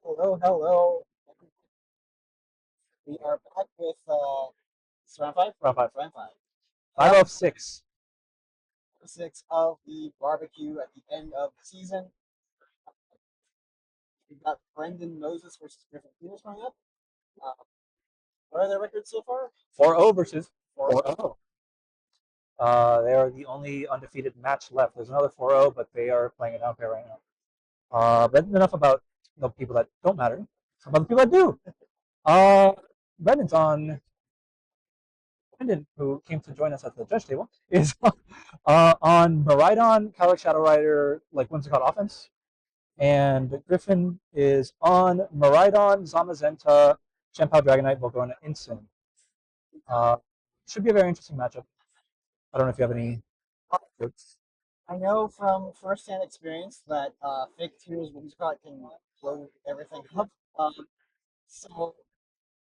Hello, hello. We are back with it's round five. Round five. Round five. Five Round of six. six of the barbecue at the end of the season. We've got Brendan Moses versus Griffin Peters coming up. Uh, what are their records so far? 4-0 versus 4-0. 4-0. They are the only undefeated match left. There's another 4-0, but they are playing it out there right now. But enough about the people that don't matter. Some about the people that do. Uh, Brendan's on. Brendan, who came to join us at the judge table, is on Maridon, Calic Shadow Rider, like Whimsicott offense. And Griffin is on Maridon, Zamazenta, Shenpao Dragonite, Volcarona, Insane. Uh, should be a very interesting matchup. I don't know if you have any thoughts. I know from first-hand experience that Fake Tears Whimsicott can blow everything up. So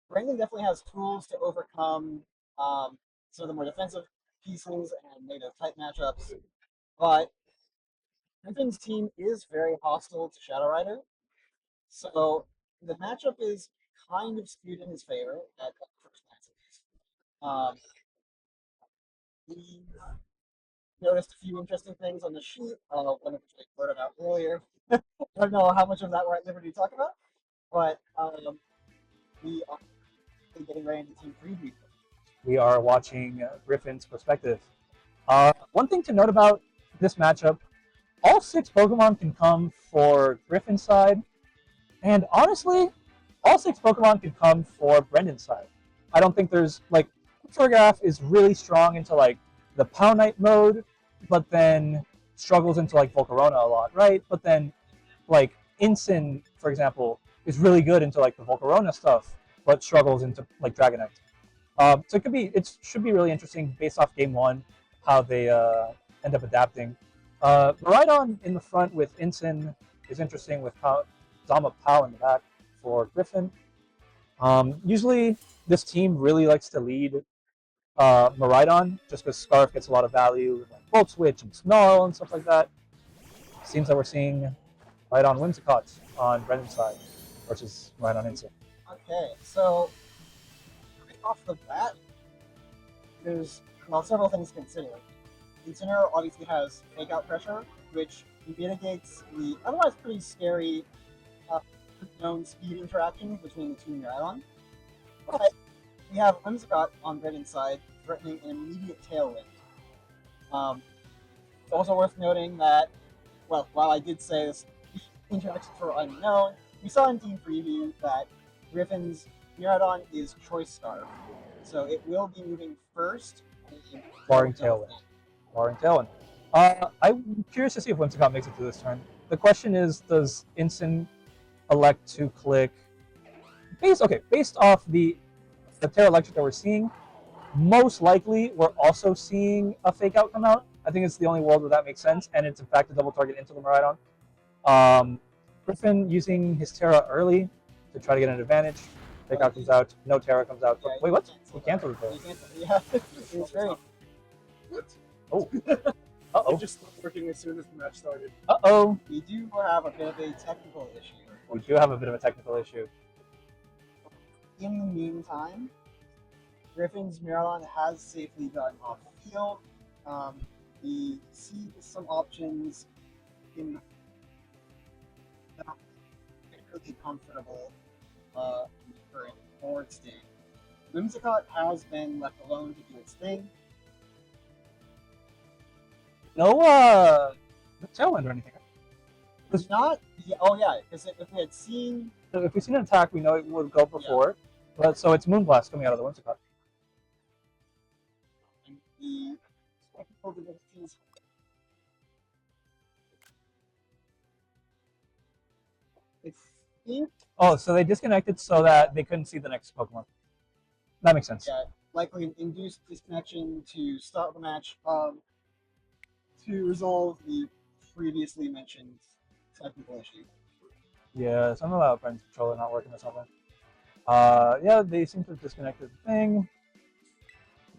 Brendan definitely has tools to overcome some of the more defensive pieces and negative type matchups. But Griffin's team is very hostile to Shadow Rider, so the matchup is kind of skewed in his favor at first glance, at least. Um, we noticed a few interesting things on the sheet, one of which I wrote about earlier. I don't know how much of that we're at liberty to talk about, but we are getting ready to team preview. We are watching Griffin's perspective. One thing to note about this matchup, all six Pokemon can come for Griffin's side, and honestly, all six Pokemon can come for Brendan's side. I don't think there's like Torgraph is really strong into like the Pound mode, but then struggles into like Volcarona a lot, right? But then like Incin, for example, is really good into like the Volcarona stuff, but struggles into like Dragonite. So it should be really interesting based off game one, how they end up adapting. Maridon in the front with Incin is interesting with Zama Pow in the back for Griffin. Usually this team really likes to lead Maridon just because Scarf gets a lot of value, like Volt Switch and Snarl and stuff like that. Seems that we're seeing Maridon Whimsicott on Brendan's side versus Maridon Incin. Okay, so right off the bat, there's several things to consider. Incineroar obviously has fake out pressure, which mitigates the otherwise pretty scary known speed interaction between the two Neuron. But we have Whimsicott on Brendan's side, threatening an immediate tailwind. It's also worth noting that, well, while I did say this interactions were unknown, we saw in Team Preview that Griffin's Miraidon is Choice Scarf, so it will be moving first. Barring tailwind. Barring tailwind. I'm curious to see if Whimsicott makes it to this turn. The question is, does Incin elect to click based off the Terra Electric that we're seeing, most likely we're also seeing a fake out come out. I think it's the only world where that makes sense, and it's in fact a double target into the Maridon. Griffin using his Terra early to try to get an advantage. Fake out comes out, no Terra comes out. Yeah, Wait, what? He canceled the Terra. Yeah, it was very. Oh. Uh-oh. It just stopped working as soon as the match started. Uh-oh. We do have a bit of a technical issue. We do have a bit of a technical issue. In the meantime, Griffin's Marilyn has safely gotten off the field. We see some options in the not particularly comfortable in the current board state. Whimsicott has been left alone to do its thing. No tailwind or anything. It's not. Yeah, oh yeah, because if we had seen, So if we've seen an attack, we know it would go before. But so it's Moonblast coming out of the Whimsicott. the technical difficulties, I think, Oh, so they disconnected so that they couldn't see the next Pokemon. That makes sense. yeah, likely induced disconnection to start the match to resolve the previously mentioned technical issue. Yeah, something about Brendan's controller not working or something. Yeah, they seem to have disconnected the thing.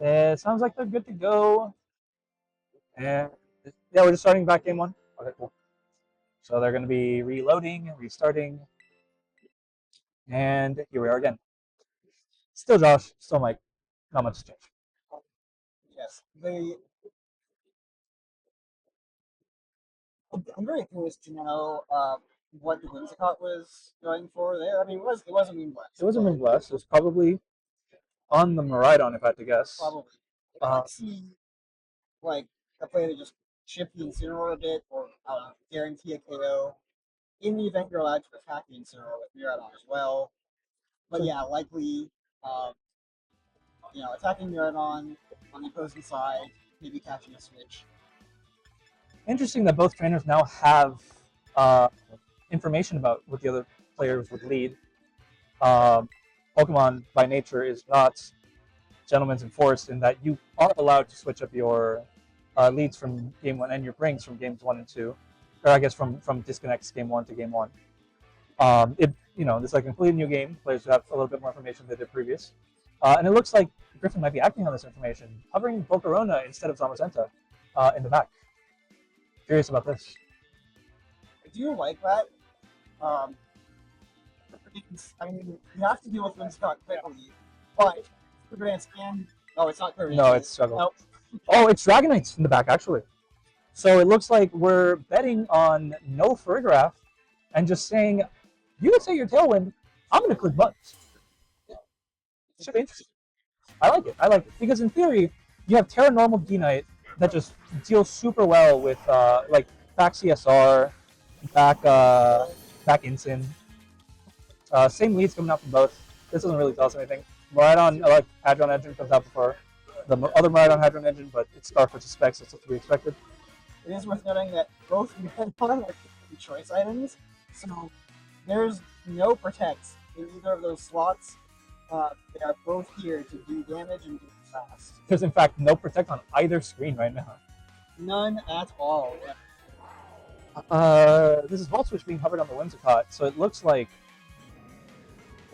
It sounds like they're good to go. And yeah, we're just starting back game one. Okay, cool. So they're going to be reloading, restarting. And here we are again. Still Josh, still Mike. Not much has changed. Yes, I'm very curious to know what the Whimsicott was going for there. I mean, it was a Moon Blast. It was a Moon Blast. It was probably on the Maridon, if I had to guess. Probably. I Uh, could see like a play to just chip the Incineroar a bit, or guarantee a KO. In the event you're allowed to attack the Incineroar with Miraidon as well. But yeah, likely, um, attacking Miraidon on the opposing side, maybe catching a switch. Interesting that both trainers now have uh, information about what the other players would lead. Pokemon by nature is not gentleman's enforced in that you are allowed to switch up your leads from game one and your brings from games 1 and 2, or I guess from disconnects game 1 to game 1. It's like a completely new game. Players have a little bit more information than they did previous, and it looks like Griffin might be acting on this information, hovering Volcarona instead of Zamazenta in the back. Curious about this. I do like that. Um, I mean, you have to deal with Whimsicott quickly, but Quiver can. Oh, it's not Quiver. No, it's Struggle. Nope. Oh, it's Dragonite in the back, actually. So it looks like we're betting on no Farigiraf and just saying, you would say your Tailwind, I'm going to click buttons. Should be interesting. I like it. Because in theory, you have Terra Normal D-Knight that just deals super well with back CSR, back Incin. Same leads coming out from both. This doesn't really tell us anything. Maridon, Hadron Engine comes out before the other Maridon Hadron Engine, but it's Starford suspects, so it's to be expected. It is worth noting that both Maridon are choice items, so there's no protects in either of those slots. They are both here to do damage and do it fast. There's in fact no protect on either screen right now. None at all. This is Volt Switch being hovered on the Whimsicott, so it looks like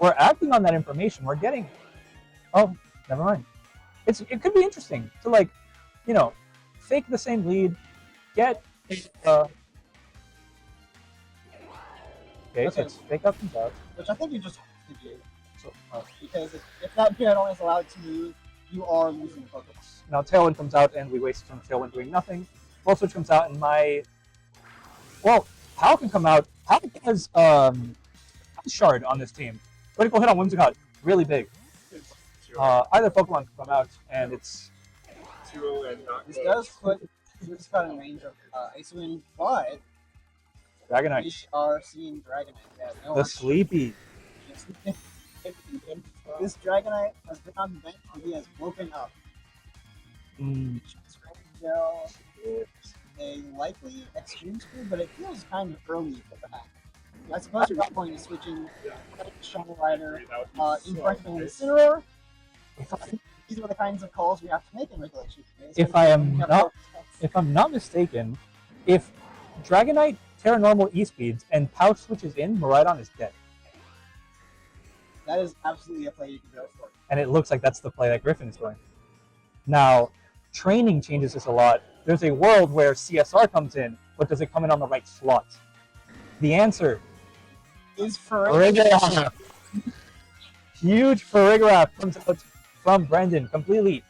we're acting on that information. We're getting. Oh, never mind. It could be interesting to fake the same lead, get. Okay, so it's fake up and out. Which I think you just have to do. Because if that Miraidon is allowed to move, you are losing the Pokemon. Now Tailwind comes out and we waste some Tailwind doing nothing. Volt Switch comes out and Pal can come out. Pal has Shard on this team. Critical hit on Whimsicott, really big. Either Pokemon can come out and it's... This does put Whimsicott in range of Ice Wind, but Dragonite. we are seeing Dragonite. Yeah, the Sleepy. This Dragonite has been on the bench and he has woken up. It's a likely extreme speed, but it feels kind of early for that. I suppose you're not going to switching Shovel Rider in front of an Incineroar. These are the kinds of calls we have to make in regulation. If I'm not mistaken, if Dragonite Terra Normal E-Speeds and Pouch switches in, Maridon is dead. That is absolutely a play you can go for. And it looks like that's the play that Griffin is going. Now, training changes this a lot. There's a world where CSR comes in, but does it come in on the right slot? The answer is Farigiraf. Huge Farigiraf comes out from Brenden, completely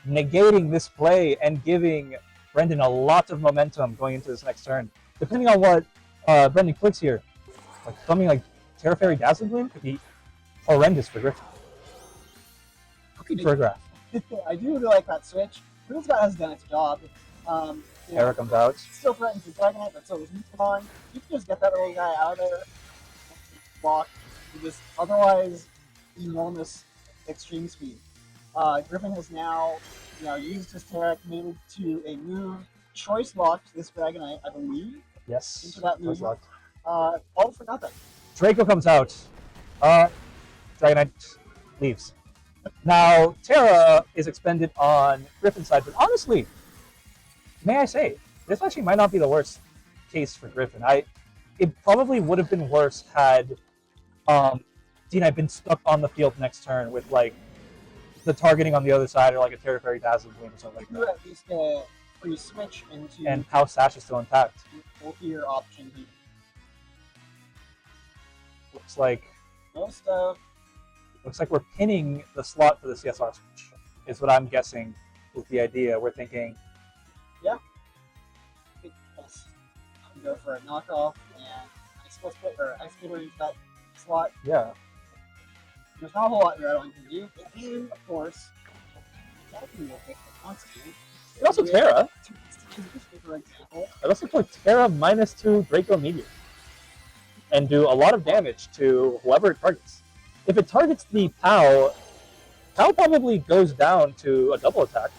negating this play and giving Brenden a lot of momentum going into this next turn. Depending on what Brenden clicks here, something like Terra Fairy Dazzling Gleam could be horrendous for Griffin. Farigiraf. I do really like that switch. Whimsicott has done its job. Terra comes out. Still threatens the Dragonite, but so is Mukon. You can just get that little guy out of there. Block with this otherwise enormous extreme speed. Griffin has now, used his Terra, committed to a move, choice locked this Dragonite, I believe. Yes. Into that move. All for nothing. Draco comes out. Dragonite leaves. Now, Terra is expended on Griffin's side, but honestly, may I say, this actually might not be the worst case for Griffin. It probably would have been worse had D-Knight been stuck on the field next turn with, the targeting on the other side, or a Terra Fairy Dazzling Gleam or something like that. At least get a free switch into... And House Sash is still intact. Bulkier option here. Looks like most of. Looks like we're pinning the slot for the CSR switch, is what I'm guessing with the idea. We're thinking, Yeah. Let's go for a knockoff and executor into that slot. yeah. There's not a whole lot Red on can do. And, of course, that can will pick the constant. And also Terra. For example. I'd also put Terra -2 Draco Meteor and do a lot of damage to whoever it targets. If it targets the POW, POW probably goes down to a double attack,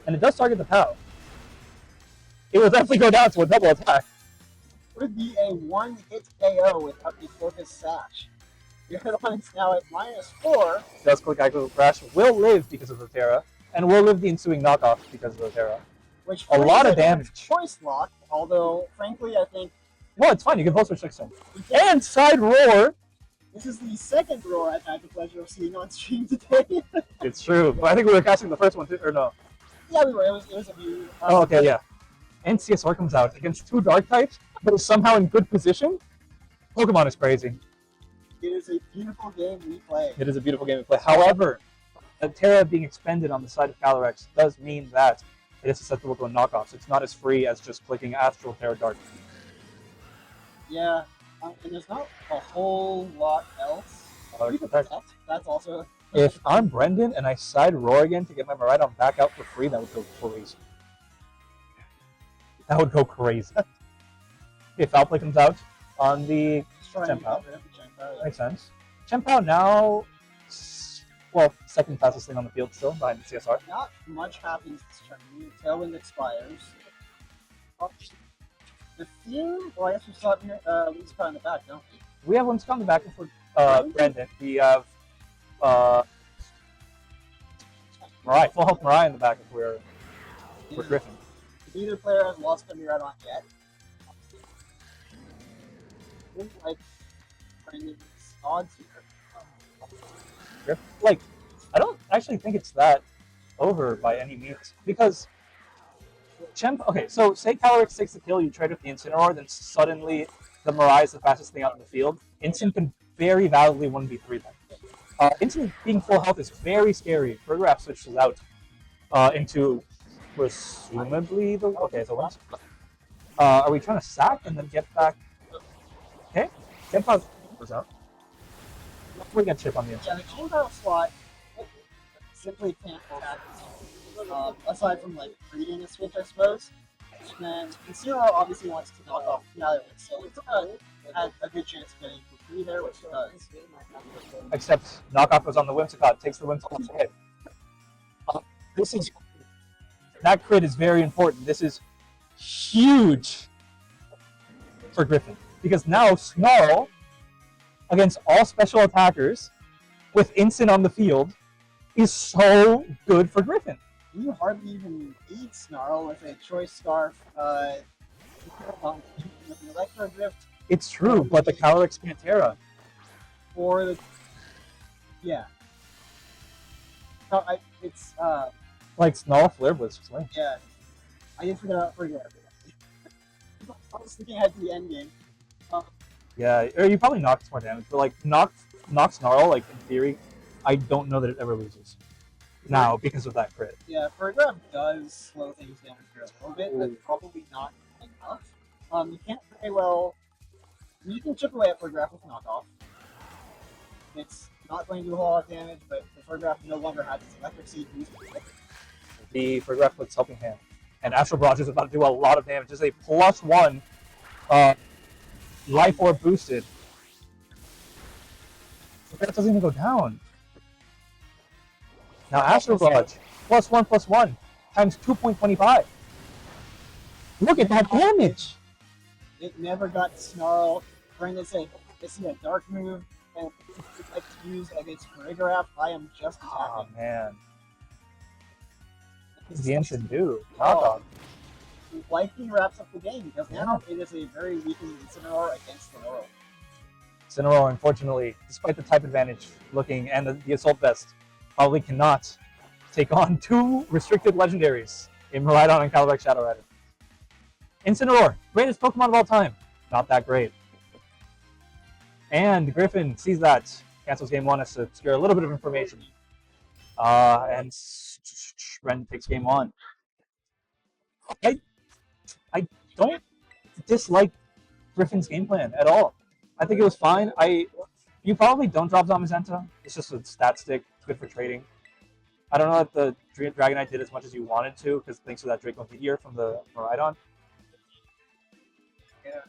and it does target the POW. It will definitely go down to a double attack. Would be a one-hit KO with up to Focus Sash. Your headline's now at -4. Does click Icon Crash, will live because of the Terra, and will live the ensuing knockoff because of the Terra. Which A lot of damage. Choice lock, although frankly I think Well, it's fine, you can vote switch next time. And side roar! this is the second roar I've had the pleasure of seeing on stream today. It's true, but I think we were casting the first one too, or no? Yeah, we were. It was a view. Oh, okay, yeah. And CSR comes out against 2 dark types, but is somehow in good position. Pokemon is crazy. It is a beautiful game we play. It is a beautiful game to play. However, the Terra being expended on the side of Calyrex does mean that it is susceptible to a knockoff, so it's not as free as just clicking Astral Terra Dark. Yeah, and there's not a whole lot else. Oh, You can protect. protect. That's also. If I'm Brenden and I side roar again to get my Maridon back out for free, that would go crazy. That would go crazy. If Outplay comes out on the Just trying to Chempao. get rid of the Chempao, yeah. Makes sense. Chempao now, well, second fastest thing on the field still, behind the CSR. Not much happens this turn. Tailwind expires. Oh, the theme. Well, I guess we saw it here. Lee's in the back, don't we? We have one on the back for Brenden. We have Mariah, full health Mariah in the back if we're Griffin. Neither player has lost to Miradon on yet. I think like Brendan's odds here. Like, I don't actually think it's that over by any means because okay, so say Calyrex takes the kill, you trade with the Incineroar, then suddenly the Mariah is the fastest thing out in the field. Incin can very validly 1v3 them. Incin being full health is very scary. Burgraph switches out into presumably the okay. So what? Are we trying to sack and then get back? Okay, Chempao was out. We got chip on the inside. Yeah, the Chempao slot simply can't attack aside from like reading a switch, I suppose. And then Incineroar obviously wants to knock off Calyrex, so it's had a good chance of getting for free there, which it does. Except knockoff goes on the Whimsicott, takes the Whimsicott to hit. This is that crit is very important. This is huge for Griffin because now Snarl against all special attackers with Incin on the field is so good for Griffin. You hardly even need Snarl with a Choice Scarf, with an Electro Drift, It's true, but the Calyrex Pantera. or the. Yeah. No, it's, Like Snarl Flare Blitz Swing. yeah. I didn't forget about Frigga. I was thinking ahead to the end game. Yeah, or you probably knock more damage, but like knock Snarl, like in theory, I don't know that it ever loses. Now because of that crit. Yeah, Frigga does slow things down here a little bit, but probably not enough. You can't very well. You can chip away at Frigga with knockoff. It's not going to do a whole lot of damage, but the Frigga no longer has its electric seed boost. The Frigga with Helping Hand. And Astral Barrage is about to do a lot of damage. It's a +1 Life Orb boosted. That doesn't even go down. Now Astral Barrage, +1/+1 times 2.25. Look at that damage! It never got Snarl. Brenden said, I see a dark move, and it's like to use against Frigga. I am just Oh attacking. man. What does the Incin do? Knockoff. Lightning wraps up the game because now it is a very weakened Incineroar against the world. Incineroar, unfortunately, despite the type advantage looking and the Assault Vest, probably cannot take on 2 restricted legendaries in Maridon and Calyrex Shadow Rider. Incineroar, greatest Pokemon of all time. Not that great. And Griffin sees that cancels game 1 as to obscure a little bit of information. And Brenden takes game 1. I don't dislike Griffin's game plan at all. I think it was fine. You probably don't drop Zamazenta. It's just a stat stick. It's good for trading. I don't know if the Dragonite did as much as you wanted to, because thanks to that Draco Meteor from the Miraidon. Yeah.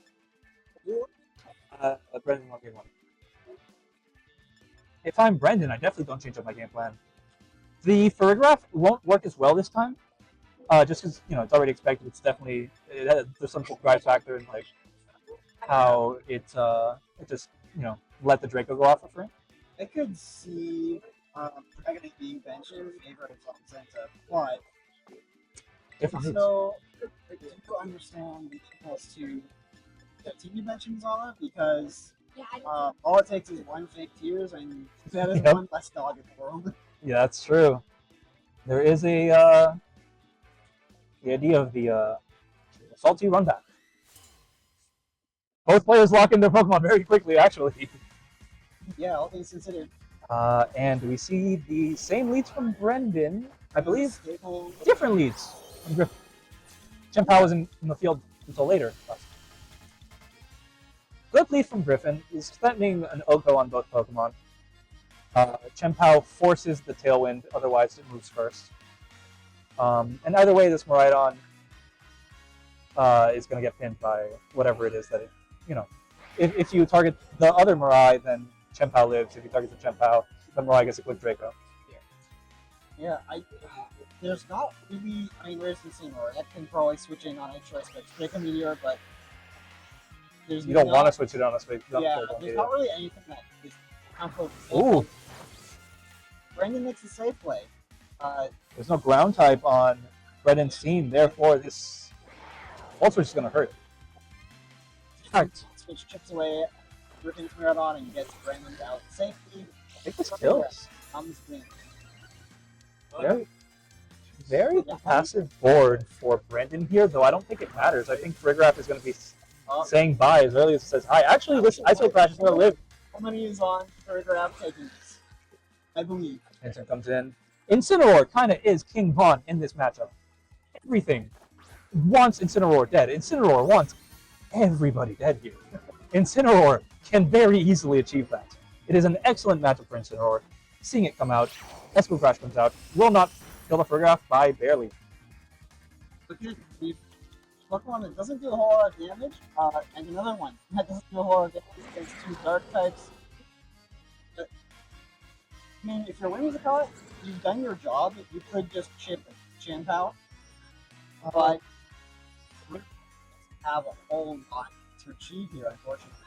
Brenden won game 1. If I'm Brenden, I definitely don't change up my game plan. The Farigiraf won't work as well this time, just because it's already expected. It's definitely there's some surprise factor in like how it just let the Draco go off for free. I could see Dragonite being benched in favor of Zamazenta, but so I do understand the impulse to continue benching Zala because all it takes is one fake tears and that is one less dog in the world. Yeah, that's true. There is the idea of the salty run back. Both players lock in their Pokemon very quickly, actually. Yeah, all things considered. And we see the same leads from Brenden, I believe. Different leads from Griffin. Chien-Pao was in the field until later. Good lead from Griffin. He's threatening an Oko on both Pokemon. Chien-Pao forces the Tailwind, otherwise it moves first. And either way, this Miraidon is going to get pinned by whatever it is that it, if you target the other Mirai, then Chien-Pao lives. If you target the Chien-Pao, then Mirai gets a quick Draco. Yeah, there's not really, where's the scene where that can probably switch in on a choice, but Draco Meteor, but there's you don't want to switch it on a space. Yeah, there's not really anything that is comfortable. Ooh. Brenden makes a safe play. There's no ground type on Brenden's team, therefore this Volt Switch is going to hurt. Switch chips away, Griffin's Miraidon, and gets Brenden out safely. I think this kills. Very passive board for Brenden here, though I don't think it matters. I think Farigiraf is going to be saying bye as early as it says hi. Actually, this Iso Crash is going to live. How many is on Farigiraf taking this? I believe. Answer comes in. Incineroar kind of is King Von in this matchup. Everything wants Incineroar dead. Incineroar wants everybody dead here. Incineroar can very easily achieve that. It is an excellent matchup for Incineroar. Seeing it come out, Espo Crash comes out, will not kill the Farigiraf by barely. Okay, the Pokemon that doesn't do a whole lot of damage, and another one that doesn't do a whole lot of damage against two dark types. If you're Whimsicott, you've done your job. You could just chip Chien-Pao, but you have a whole lot to achieve here, unfortunately.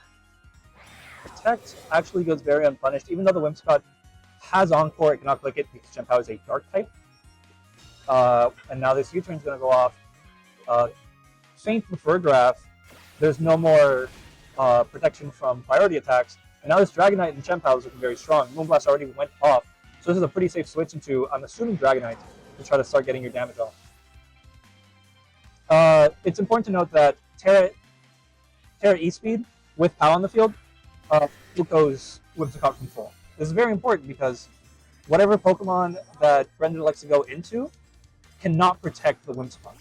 Protect actually goes very unpunished, even though the Whimsicott has Encore, it cannot click it because Chien-Pao is a dark type. And now this U-turn is going to go off. Faint from Farigiraf, there's no more protection from priority attacks. And now this Dragonite and Chien-Pao is looking very strong. Moonblast already went off, so this is a pretty safe switch into, I'm assuming, Dragonite to try to start getting your damage off. It's important to note that Terra E-Speed with POW on the field goes Whimsicott from full. This is very important because whatever Pokemon that Brenden likes to go into cannot protect the Whimsicott.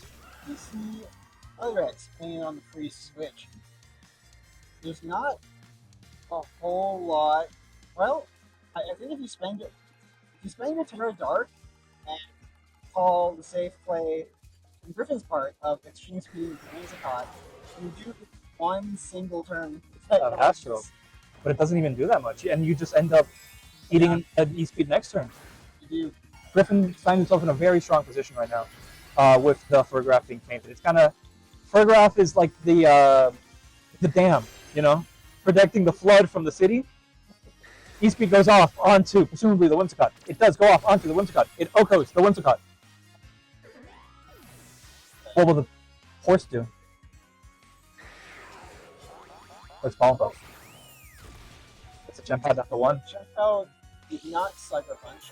You see other X playing on the free switch. There's not a whole lot. Well, I think if you spend your Terra Dark and call the safe play on Griffin's part of Extreme Speed and Whimsicott, you do one single turn of Astro. But it doesn't even do that much, and you just end up eating an E-Speed next turn. You do. Griffin finds himself in a very strong position right now with the Farigiraf being painted. It's kind of... Farigiraf is like the dam, protecting the flood from the city. E-Speed goes off onto, presumably, the Whimsicott. It does go off onto the Whimsicott. It Okos the Whimsicott. What will the horse do? Let's follow them. It's a Chien-Pao after one. Chien-Pao did not Sucker Punch.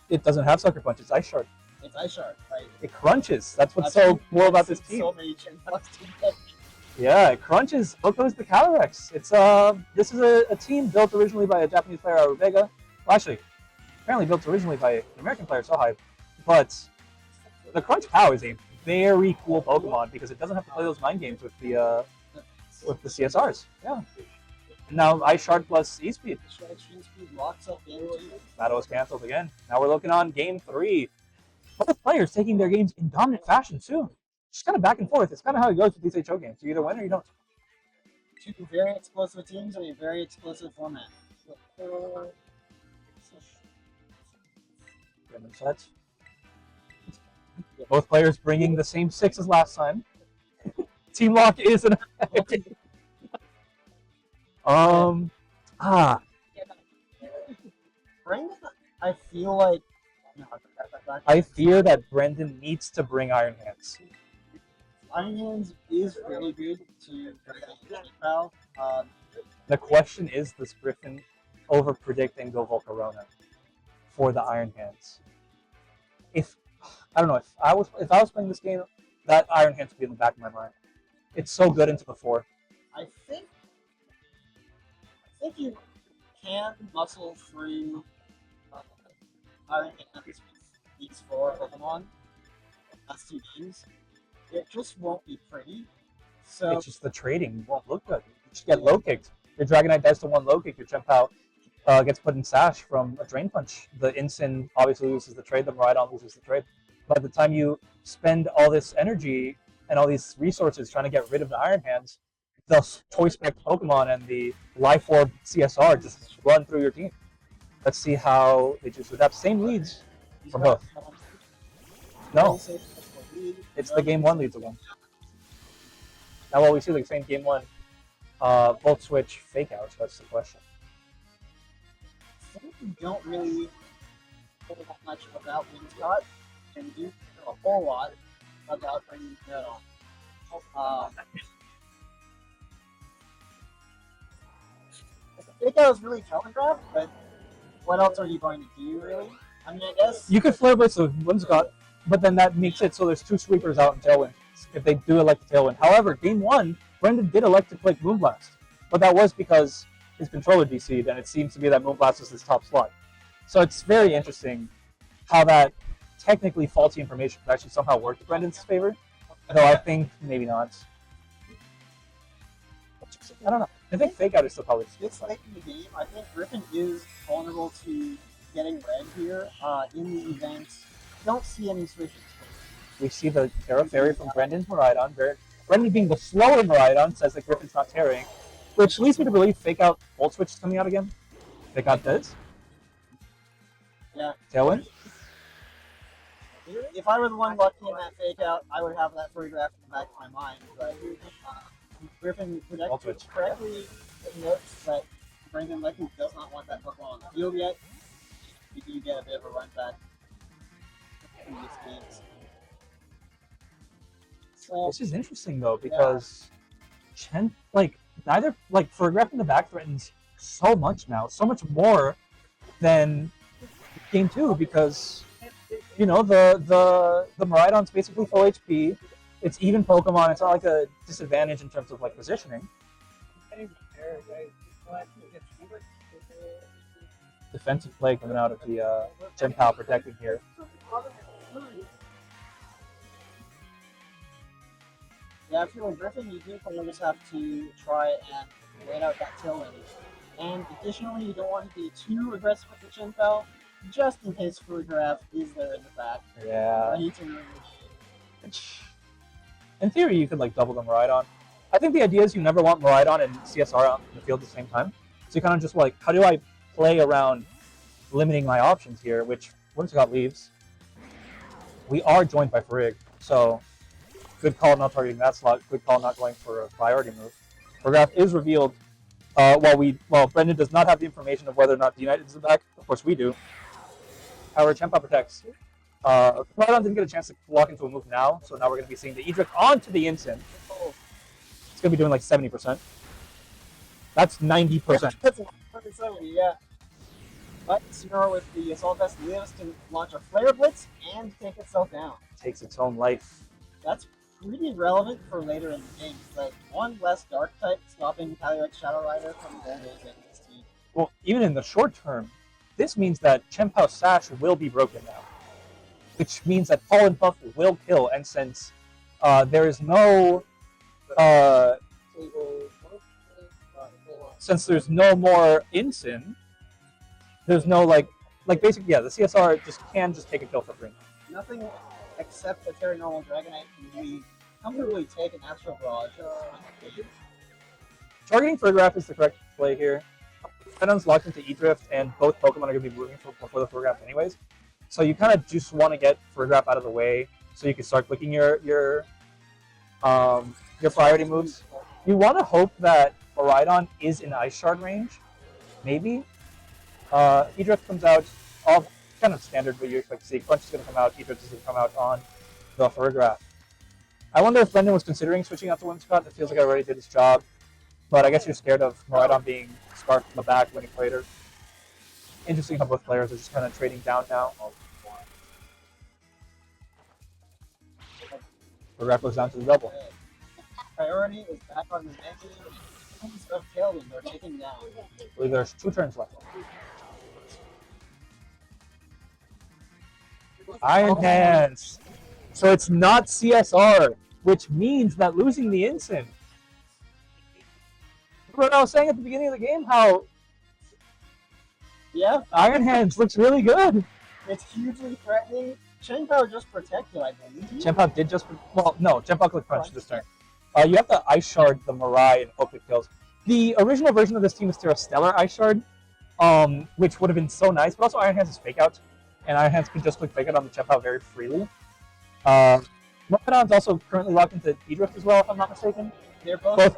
It doesn't have Sucker Punch. It's Ice Shard. It's Ice Shard, right? It crunches. That's what's so cool about this team. So many Chien-Paos to get. Yeah, Crunch is goes the Calyrex. It's this is a team built originally by a Japanese player, Arubega. Well, actually, apparently built originally by an American player, Sohai. But the Crunch Cow is a very cool Pokemon because it doesn't have to play those mind games with the CSRs. Yeah. Now Ice Shard plus E Speed. Extreme speed locks up into. Battle is canceled again. Now we're looking on game 3. Both players taking their games in dominant fashion too. Just kind of back and forth. It's kind of how it goes with these HO games. You either win or you don't. Two very explosive teams in a very explosive format. Sets. Both players bringing the same 6 as last time. Team lock is an effect. Brenden, Ah, I feel like. I fear that Brenden needs to bring Iron Hands. Iron Hands is really good to Pal. The question is, does Griffin overpredict and go Volcarona for the Iron Hands? If I don't know, if I was playing this game, that Iron Hands would be in the back of my mind. It's so good into the 4. I think you can muscle through Iron Hands with these 4 Pokemon. That's 2 games. It just won't be pretty. So It's just the trading won't look good. You just get low kicked. Your Dragonite dies to 1 low kick. Your Chempao gets put in sash from a Drain Punch. The Incin obviously loses the trade. The Miraidon loses the trade. By the time you spend all this energy and all these resources trying to get rid of the Iron Hands, the Toy Spec Pokemon and the Life Orb CSR just run through your team. Let's see how they just adapt. Same leads for both. No, it's the game 1 leads again. Now, well, we see the same game 1 Volt Switch fake out. That's the question. I think we don't really know that much about Winscott, and we do know a whole lot about bringing that on. The fake out is really telegraphed, but what else are you going to do, really? I mean, I guess You could Flare Blitz with Whimsicott, but then that makes it so there's 2 sweepers out in Tailwind if they do elect to Tailwind. However, game 1, Brenden did elect to click Moonblast, but that was because his controller DC'd, and it seems to be that Moonblast was his top slot. So it's very interesting how that technically faulty information could actually somehow work in Brendan's favor, though I think maybe not. I don't know. I think fake out is still probably this late in the game, I think Griffin is vulnerable to getting red here in the event. Don't see any switches. We see the Terra Fairy from Brendan's Miraidon. Brenden being the slower Miraidon says that Griffin's not tearing, which leads me to believe fake out Volt Switch is coming out again. Fake out does. Yeah. Tailwind. If I were the one lucky in that fake out, I would have that photograph in the back of my mind. But Griffin correctly notes that Brenden likely does not want that Pokemon on the field yet. We do get a bit of a run back in these games. So, This is interesting though because neither for Griffin the back threatens so much now, so much more than game 2 because you know the Miraidon's basically full HP. It's even Pokemon. It's not like a disadvantage in terms of like positioning. Defensive play coming out of the Chempao protecting here. yeah, I feel like Griffin, you do probably just have to try and wait out that Tailwind. And additionally, you don't want to be too aggressive with the Chempao, just in case Photograph is there in the back. Yeah. Ready to remove. In theory, you could like double the Miraidon. I think the idea is you never want Miraidon and CSR out in the field at the same time. So you kind of just like, how do I play around limiting my options here? Which once got leaves, we are joined by Farig, so good call not targeting that slot. Good call not going for a priority move. Photograph is revealed while Brenden does not have the information of whether or not the United is back. Of course, we do. However, Chempao protects. Miraidon didn't get a chance to walk into a move now, so now we're going to be seeing the Edric onto the Incin. It's going to be doing like 70%. That's 90%. That's 170, yeah. But Sinnoh with the Assault Vest lives to launch a Flare Blitz and take itself down. Takes its own life. That's pretty relevant for later in the game. Like one less dark type stopping Calyrex Shadow Rider from bulldozing this team. Well, even in the short term, this means that Chien-Pao's Sash will be broken now, which means that Pollen Puff will kill. And since there is no, since there's no more Incin, there's no like basically the CSR can just take a kill for free. Nothing except the Terra Normal Dragonite can really comfortably take an Astral Barrage. Targeting Photograph is the correct play here. Venom's locked into E-Drift, and both Pokemon are going to be moving for the Photograph anyways. So you kind of just want to get Photograph out of the way so you can start clicking your priority moves. You want to hope that Miraidon is in Ice Shard range, maybe. E-Drift comes out, all kind of standard what you expect to see. Crunch is going to come out, E-Drift is going to come out on the Photograph. I wonder if Brenden was considering switching out to Whimsicott. It feels like I already did his job. But I guess you're scared of Miraidon being scarfed from the back, winning later. Interesting how both players are just kind of trading down now. Photograph goes down to the double. Priority is back on the menu. Tons of Tailwind are taken down. I believe there's 2 turns left. Iron Hands. So it's not CSR, which means that losing the Incin. Remember what I was saying at the beginning of the game? How Iron Hands looks really good. It's hugely threatening. Chien-Pao just protected, I believe. Chien-Pao did just... Well, no, Chien-Pao clicked Crunch this turn. You have to Ice Shard the Mirai and hope it kills. The original version of this team is Stellar Ice Shard, which would have been so nice, but also Iron Hands is Fake Out, and Iron Hands can just click Fake Out on the Chien-Pao very freely. Miraidon's also currently locked into E-Drift as well, if I'm not mistaken. They're both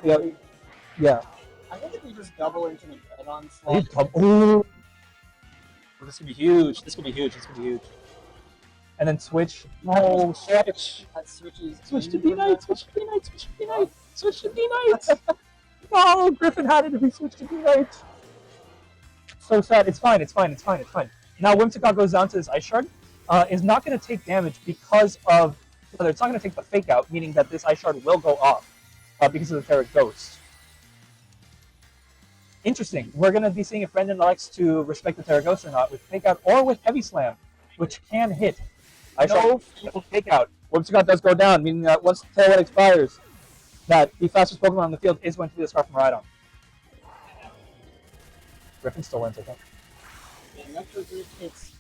yeah. I think if we just double into the Miraidon slot... Ooh. This could be huge. This could be huge. This could be huge. And then switch. No, switch. That switches. Switch to D-Knight. Switch to D-Knight. Switch to D-Knight. Switch to D-Knight. No, Griffin had it if he switched to D-Knight. So sad. It's fine. It's fine. It's fine. It's fine. Now Whimsicott goes down to this Ice Shard. Is not going to take damage because of... Whether it's not going to take the Fake Out, meaning that this Ice Shard will go off because of the Terra Ghost. Interesting. We're going to be seeing if Brenden likes to respect the Terra Ghost or not with Fake Out or with Heavy Slam, which can hit. No Fake Out. Whimsicott does go down, meaning that once the Tailwind expires, that the fastest Pokemon on the field is going to be the Scarf from Miraidon. Griffin still wins, I think. Electro Group hits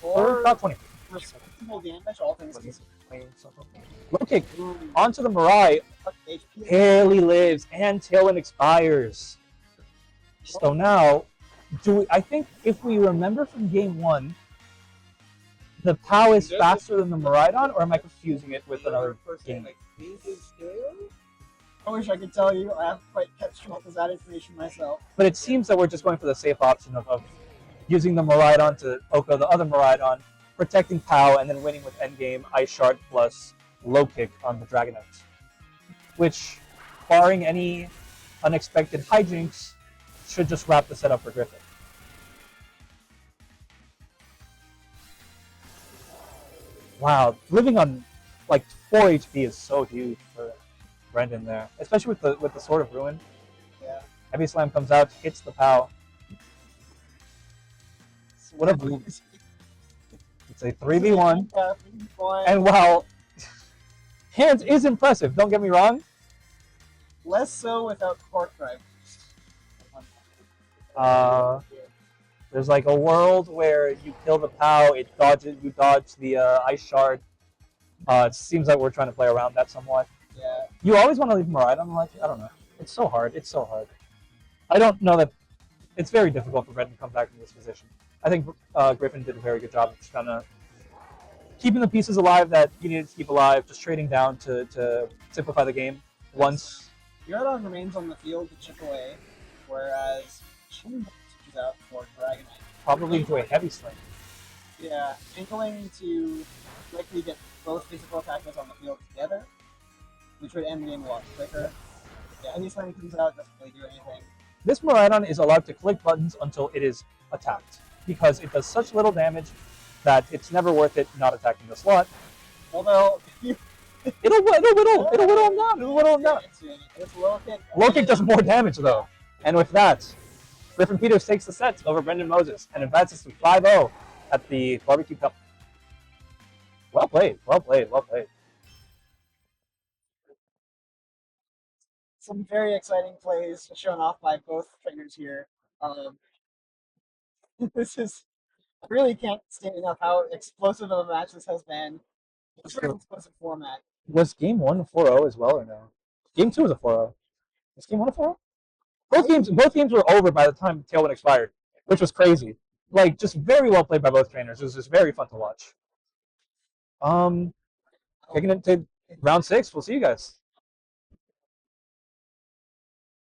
Or about 20. respectable damage, all things considered. Low kick onto the Mirai. Barely lives, and Tailwind expires. So now, I think if we remember from game 1, the POW is faster than the Miraidon, or am I confusing it with another game? I wish I could tell you. I haven't quite kept up with that information myself. But it seems that we're just going for the safe option of using the Miraidon to Oko the other Miraidon, protecting POW, and then winning with endgame Ice Shard plus low kick on the Dragonite. Which, barring any unexpected hijinks, should just wrap the setup for Griffin. Wow, living on like 4 HP is so huge for Brenden there, especially with the Sword of Ruin. Yeah. Heavy Slam comes out, hits the POW. What a it's a 3v1. And while Hands is impressive, don't get me wrong. Less so without Quark Drive. There's like a world where you kill the POW, you dodge the Ice Shard. It seems like we're trying to play around that somewhat. Yeah. You always want to leave Miraidon like, I don't know. It's so hard. It's so hard. I don't know that it's very difficult for Brenden to come back from this position. I think Griffin did a very good job of just kind of keeping the pieces alive that you needed to keep alive, just trading down to simplify the game. Once Miraidon remains on the field to chip away, whereas Chien switches out for Dragonite. probably into a Heavy Slam. Yeah, Inkling to likely get both physical attackers on the field together, which would end the game a lot quicker. Yeah, Heavy Slam comes out, doesn't really do anything. This Miraidon is allowed to click buttons until it is attacked, because it does such little damage that it's never worth it not attacking the slot. Although, if It'll whittle him down. It'll whittle him down. It's low kick. Low kick does more damage though. And with that, Griffin Peters takes the set over Brenden Moses and advances to 5-0 at the Barbecue Cup. Well played, well played, well played. Some very exciting plays shown off by both trainers here. This is I really can't state enough how explosive of a match this has been. It's a very explosive format. Was game 1 4-0 as well or no? Game 2 was a 4-0. Was game 1 a 4-0? Both games were over by the time Tailwind expired, which was crazy. Like, just very well played by both trainers. It was just very fun to watch. Taking it to round 6. We'll see you guys.